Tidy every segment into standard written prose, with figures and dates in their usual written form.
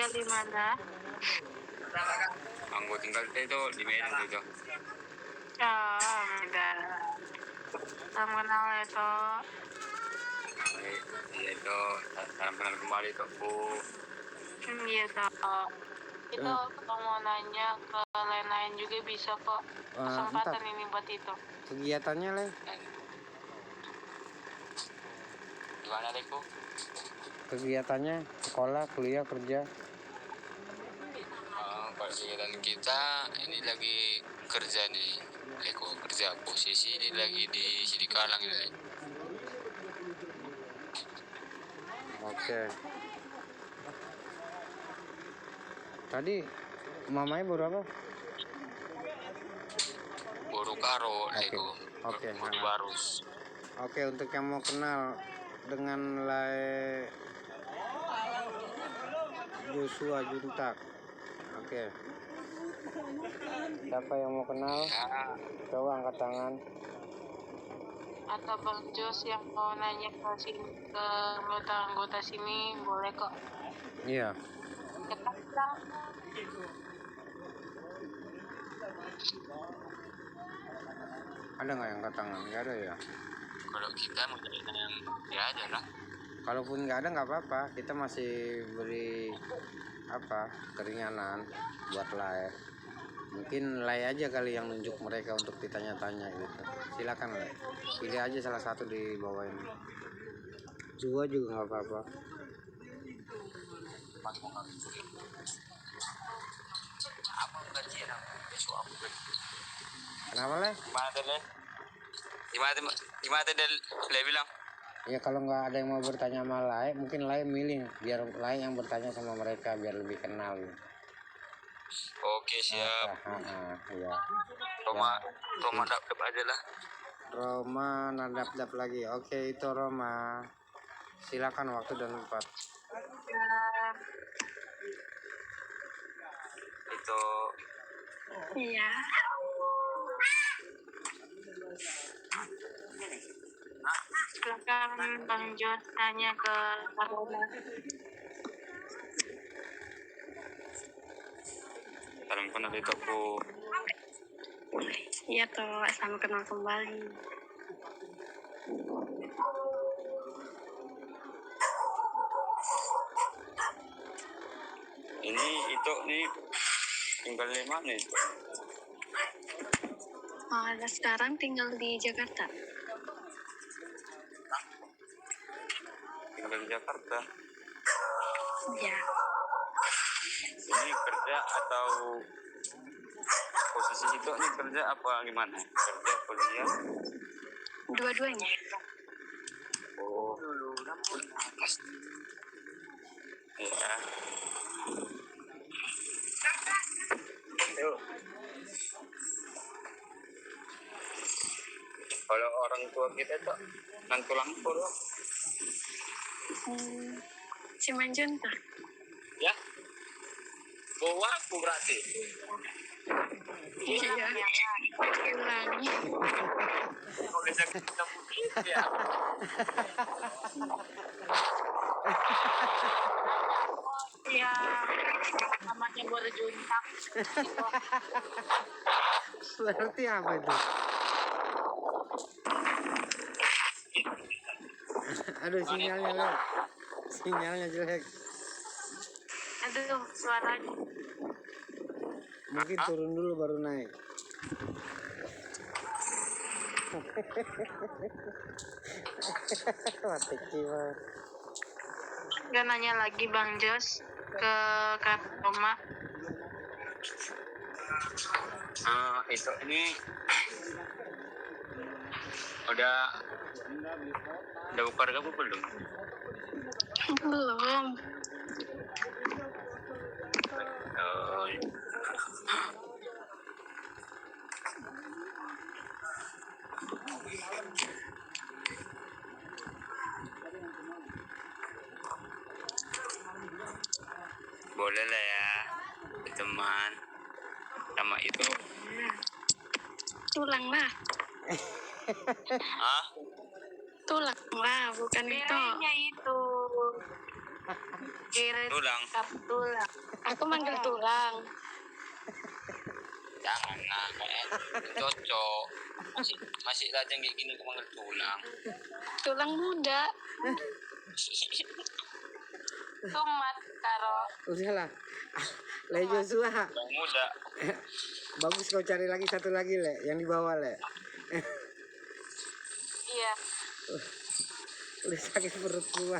tinggal di mana? Aku tinggal itu di Medan gitu. Oh, Medan. Salam kenal ya, Tok. Iya itu, salam kenal kembali Tok Bu. Iya, Tok. Itu kalau mau nanya ke lain-lain juga bisa kok. Kesempatan ini buat itu. Kegiatannya Le? Gimana Le Bu? Kegiatannya sekolah, kuliah, kerja. Kalau kegiatan kita ini lagi kerja nih, Eko kerja posisi ini lagi di Sidikalang ini. Oke. Tadi mamanya baru apa? Baru karo Eko. Oke. Baru barus. Oke, untuk yang mau kenal dengan Lai Joshua Juntak. Oke. Siapa yang mau kenal? Ya. Coba angkat tangan. Atau Bang Jos yang mau nanya ke sini, ke anggota sini boleh kok. Iya. Kita bilang. Ada nggak yang angkat tangan? Nggak ada ya? Kalau kita mau jadi yang ya aja lah. Kalaupun nggak ada nggak apa-apa. Kita masih beri keringanan buat Lai. Mungkin Lai aja kali yang nunjuk mereka untuk ditanya-tanya gitu. Silakan Lai. Pilih aja salah satu di bawah ini. Dua juga nggak apa-apa. Kenapa Le? Gimana tadi Le bilang? Ya kalau nggak ada yang mau bertanya sama Lai, mungkin Lai milih biar Lai yang bertanya sama mereka biar lebih kenal. Oke siap. Iya. Roma dap aja lah. Roma nadap lagi. Oke, itu Roma. Silakan waktu dan tempat. Itu. Iya. Silakan Bang Jos tanya ke Roma. Salam kenal itu Bu. Iya toh, salam kenal kembali. Ini itu nih tinggal di mana itu? Sekarang tinggal di Jakarta. Tinggal di Jakarta. Iya. Ini kerja atau posisi itu nih kerja apa gimana? Kerja kuliah? Dua-duanya. Oh. Ya. Yuk. Kalau orang tua kita tuh tulang puluh. Simanjunta. Ya. Bawa aku berarti. Iya. Ulangi. Kalau bisa kita putih ya. Ya, namanya berjuntak. Berarti apa itu? Aduh, sinyalnya Le. Sinyalnya jelek. Aduh, suaranya. Mungkin turun dulu baru naik. Mati jiwa. Gak nanya lagi Bang Jos ke Kak Roma. Itu ini udah buka harga belum? Belum. Oh, boleh lah ya teman sama itu. Tulang lah. Hah? Tulang lah, bukan itu. Bedanya itu. Irit Tulang. kap tulang. Aku manggil tulang. Jangan lah, kayak cocok. Masih lajang kayak gini kok manggil tulang. Tulang muda. Tumat karo. Udahlah. Le Joshua. Tulang muda. Bagus kau cari lagi satu lagi le, yang di bawah le. Iya. Udah sakit perut gua.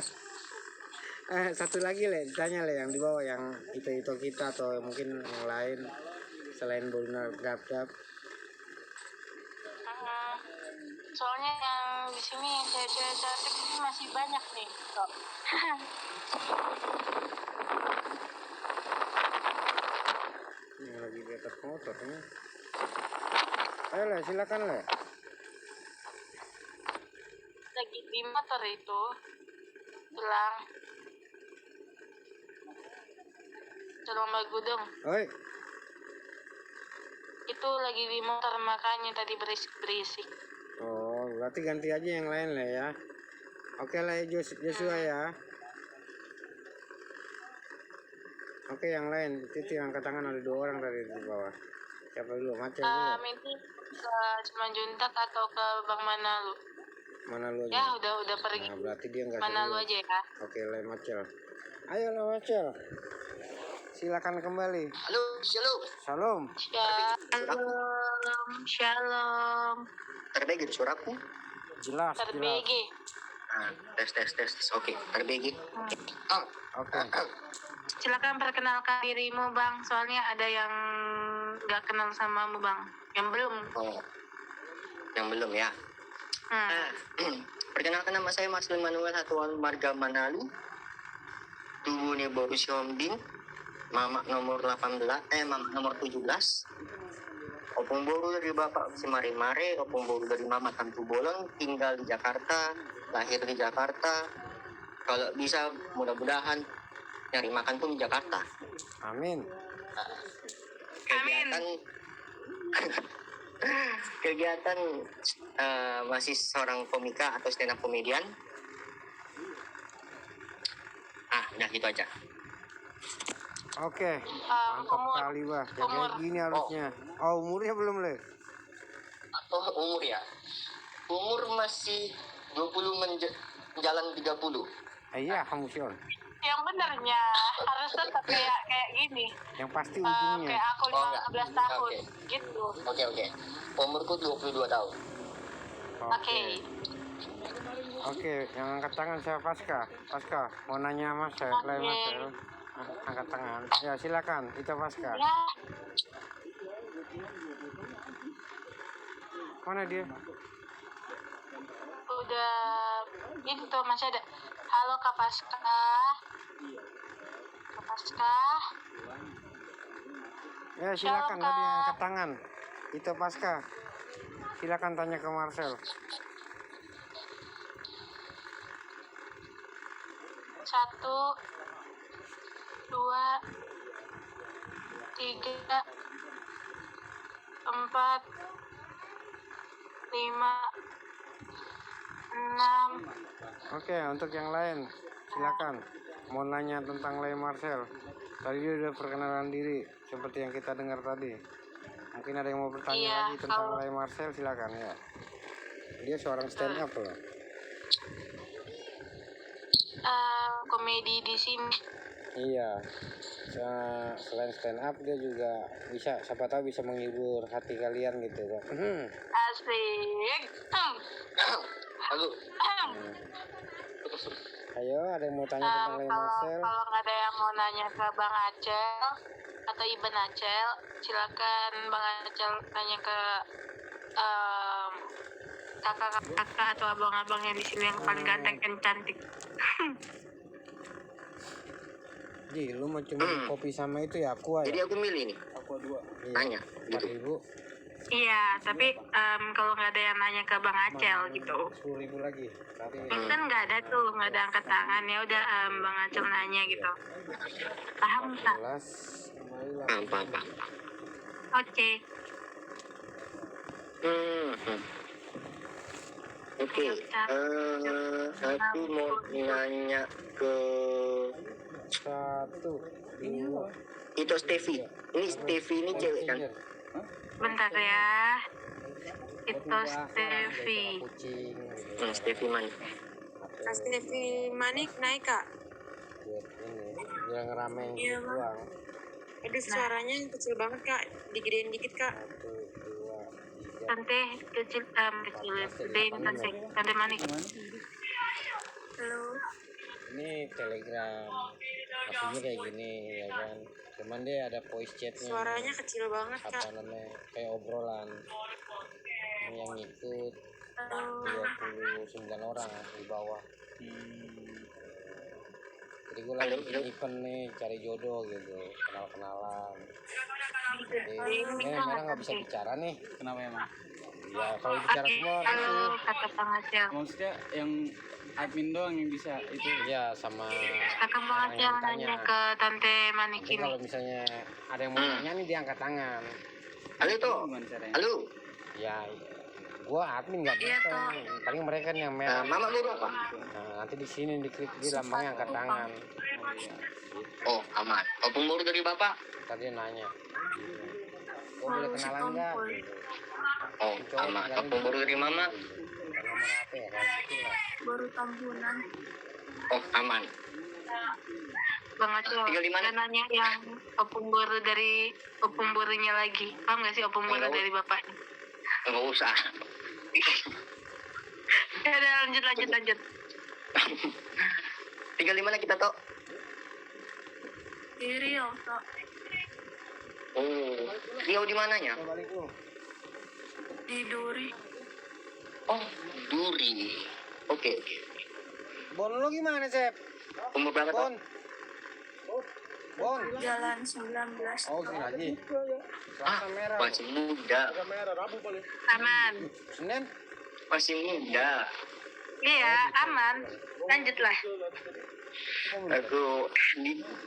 Satu lagi le, ditanya le yang di bawah yang itu kita atau mungkin yang lain selain Bonar Gap-Gap. Soalnya yang di sini cewek-cewek cantik ini masih banyak nih kok. Yang lagi di atas motor nih. Ayo le, silakan le. Lagi di motor itu bilang Selama Gudang Oi, itu lagi di motor makanya tadi berisik-berisik. oh berarti ganti aja yang lain le ya. Oke le Joshua ya. Oke yang lain, Titi angkat tangan, ada 2 orang dari di bawah. Siapa dulu? Macam dulu. Minta ke Simanjuntak atau ke Bang Manalu? Mana lu Ya aja? udah pergi. Nah, berarti dia nggak Manalu serius. aja ya. Oke le Macel. Ayo le Macel. Silakan kembali. Halo, shalom. Salam. Shalom, shalom. Terbegi suaraku. Jelas, jelas. Terbegi. Nah, tes. Oke, terbegi. Oke. Silakan perkenalkan dirimu Bang, soalnya ada yang nggak kenal samamu Bang, yang belum. Oh, yang belum ya. Perkenalkan, nama saya Maslin Manuel Hatuan Marga Manalu. Tubuhnya Borus Yombin. Mamak nomor 18, mamak nomor 17. Opung boru dari Bapak Simare-Mare, opung boru dari Mama Tantu Bolon, tinggal di Jakarta, lahir di Jakarta. Kalau bisa mudah-mudahan nyari makan pun di Jakarta. Amin. Kegiatan kegiatan masih seorang komika atau stand up komedian. Udah gitu aja. Oke. Mantap kali bah. Ya, kayak gini harusnya. Oh umurnya belum le? Oh, umur ya. Umur masih 20 menjalan 30. Iya, kamu Sion. Yang benernya harus tetap kayak gini. Yang pasti ujungnya. Kayak aku 15 tahun Oke. gitu. Oke. Umurku 22 tahun. Oke. Oke, yang angkat tangan saya Pasca. Mau nanya Mas, saya Oke. Mas. Angkat tangan. Ya silakan, itu Pasca. Ya, Mana dia? udah itu tuh masih ada. Halo Kak Pasca. Ya silakan Silakan. tadi yang angkat tangan. Itu Pasca. Silakan tanya ke Marcel. 1, 2, 3, 4, 5, 6. Oke, untuk yang lain silakan. Mau nanya tentang Le Marcel. Tadi dia udah perkenalan diri seperti yang kita dengar tadi. Mungkin ada yang mau bertanya Iya, lagi tentang kalau- Le Marcel, silakan ya. Dia seorang stand up loh. Komedi di sini. Iya. Selain stand up dia juga bisa, siapa tahu bisa menghibur hati kalian gitu kan. Asik. Halo. Ayo, ada yang mau tanya tentang Le Marcel? Kalau nggak ada yang mau nanya ke Bang Acel atau Iban Acel, silakan Bang Acel tanya ke kakak atau abang-abang yang di sini yang paling ganteng dan cantik. Ji, lu mau cuma kopi sama itu ya aqua Jadi ya? aku milih nih. Iya. Tanya gitu. 4.000. Iya, tapi kalau nggak ada yang nanya ke Bang Acel gitu, 10.000 lagi. Tapi kan nggak ada tuh, nggak ada angkat tangan, ya udah Bang Acel nanya gitu. Paham tak? jelas kembali lah. Apa. Oke. Oke, aku mau nanya ke Satu, dua, itu Steffi. Ini Steffi ini cewek kan? Bentar ya. Itu Steffi. kucing. Steffi mana? Steffi Manik naik kak. Buat ini, yang ramen Iya, Bang. doang. Aduh suaranya kecil banget kak. Digedein dikit kak. Satu, dua, tiga. Tante kecil, gedein tante manik. Halo. Ini telegram, maksudnya kayak gini ya kan. Cuman dia ada voice chatnya. Suaranya kecil banget Apa kak. namanya, kayak obrolan. Ini yang ngikut Halo. 29 orang di bawah. Jadi gue lagi event nih, cari jodoh gitu, kenal-kenalan. Jadi mereka nggak bisa bicara nih. Kenapa emang? Ya kalau bicara semua Halo, gitu. kata Bang Acel. Maksudnya yang admin doang yang bisa itu. Iya sama Kakak Bang orang Acel yang nanya tanya. ke tante manik Nanti ini. kalau misalnya ada yang mau nanya nih dia angkat tangan. Halo toh. Gimana caranya? Halo. Ya gua admin nggak Iya, bisa. Toh. Paling mereka yang merah. Mama lu apa? Nah, nanti di sini di lambangnya angkat tangan. Oh, aman. Oh, pemburu dari bapak? Tadi dia nanya. Oh boleh kenalan nggak? Gitu. Oh, aman. Oh, pemburu dari mama? Nomor apa ya kan? Itulah. Baru tambunan. Oh, aman. Bang Acel, Tinggal di mana? dia nanya yang opung baru dari opung barunya lagi. Paham nggak sih opung baru Enggak. dari bapaknya? Enggak usah. Ya udah lanjut. Tinggal di mana kita toh? Di Rio kak. Oh, Rio di mananya? Balik lu. Di Duri. Oh, Duri. Oke. Bon lu gimana Sep? Umur berapa toh? Bon. Jalan 19. Oh gini lagi. Ah, Selasa merah. masih muda. Aman. Senin. Masih muda. Iya, aman. Lanjutlah. Aku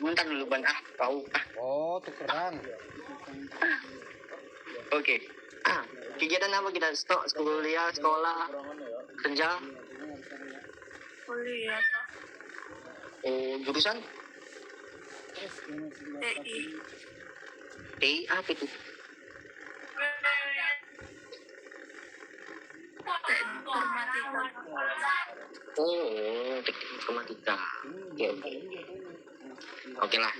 bentar dulu ban tahu. Oh tukeran. Oke. Kegiatan apa kita? Kuliah, sekolah, kerja. Kuliah kak. Jurusan? TI. TI apa itu? Informatika. Oh, teknik informatika. Oke. Oke lah.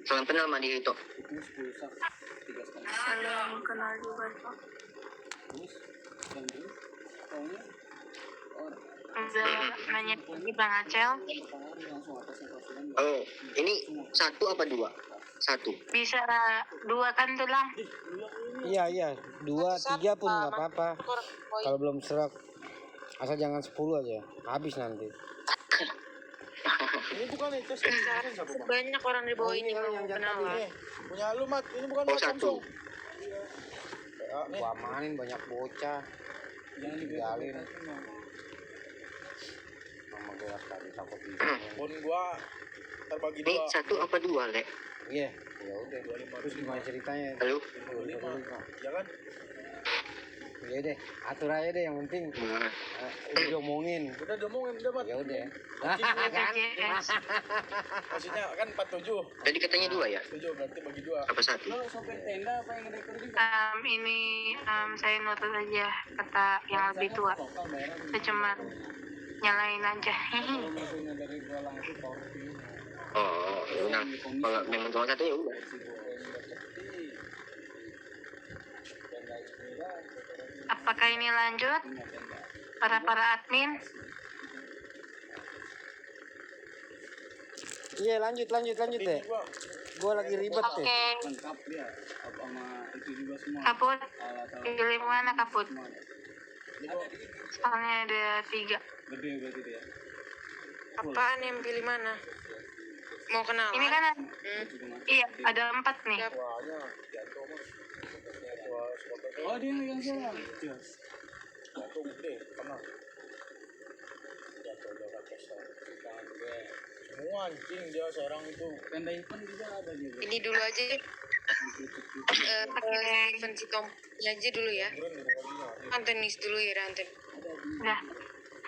Salam kenal sama dia itu. Salam kenal juga kak. Udah nanya lagi Bang Acel. Oh, ini satu apa dua? Satu. Bisa 2 kan tuh lang. Iya 2, 3 pun nggak apa-apa. Kalau belum serak. Asal jangan 10 aja. Habis nanti. Ini bukan itu Banyak orang di bawah ini kalau mau yang jantan kenalan. punya lu mat, ini bukan Oh, buat satu. Samsung. Gua amanin banyak bocah. Jangan digalin. Mama gua tadi takut digigit. Pun gua terbagi Ini dua. satu apa dua, Lek? Iya, ya udah. Terus gimana ceritanya? Halo? 25. Ya kan? Ya deh, atur aja deh yang penting. Nah, Udah diomongin. Udah diomongin udah mat. Ya udah. BPJS. Maksudnya kan 47. tadi katanya dua ya? 7 berarti bagi dua. Apa satu? Sopir tenda apa yang rekor juga? Ini saya nurut aja kata yang lebih tua. Saya cuma nyalain aja. Maksudnya dari gua langsung kopi. Oh, ya udah. Kalau memang cuma satu ya udah. Apakah ini lanjut? Para admin. Iya lanjut deh. Gua lagi ribet Oke, deh. Lengkap dia. Apa sama itu juga semua. kaput. Alat-alat Pilih mana kaput? semua. Soalnya ada 3. Gede berarti dia. Apaan yang pilih mana? Mau kenalan? Ini kan iya ada 4 nih. Tuanya jatuh mas. Tua sepatu Oh dia yang salah. jatuh gede, pernah. Jatuh udah kata semua anjing dia seorang itu. Tenda event juga ada dia. Ini dulu aja. Steven Sitompunya aja dulu ya. Antonis dulu ya, Anton. Udah.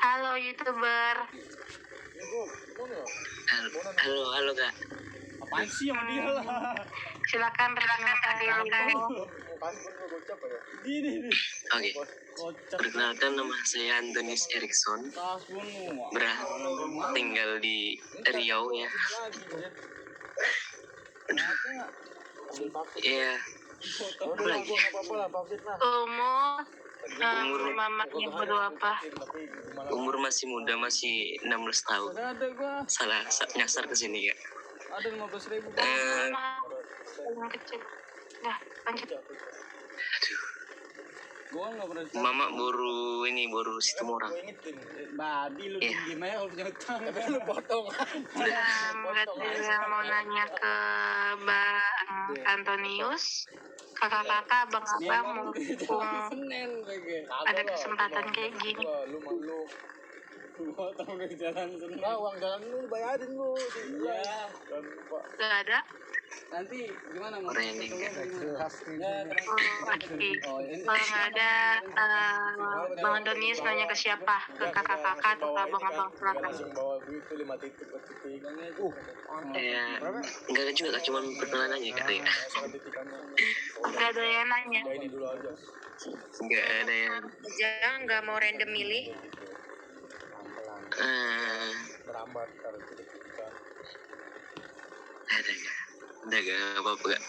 Halo YouTuber. Halo kak. Apaan sih sama dia lah? Silakan perkenalkan diri. Gini nih. Oke. Kocak. Perkenalkan nama saya Antonis Erikson. Tas pun mau. Tinggal di Riau ya. Iya. Apa lagi? Umur mamaknya berdua apa? Umur masih muda, masih 16 tahun. Ada gua. Salah nyasar ke sini ya. Ada 15.000. Yang kecil. Dah, lanjut. Gua nggak pernah. Mama baru sistem orang. Babi lu Iya. gimana ya punya utang. Tapi lu potong. Berarti yang mau nanya ke Bang Antonius, kakak-kakak, abang-abang, mumpung ada kesempatan kayak gini. Lu potong dari jalan Senin. Nah, uang jalan lu bayarin lu. Iya. Gak ada? Nanti gimana mau? Branding kan. Oh, asik. Kalau nggak ada, Bang Antonius nanya ke siapa? Ke kakak-kakak atau ke abang-abang? Silakan. Langsung bawa duit tuh 5 titik per titik. Ya, enggak ada juga kak, cuma perkenalan aja kak. Ya. Gak ada yang nanya. Ini dulu aja. Enggak ada yang Jangan nggak mau random milih. Terambat kalau tidak kita. ada nggak? Udah gak apa-apa kak.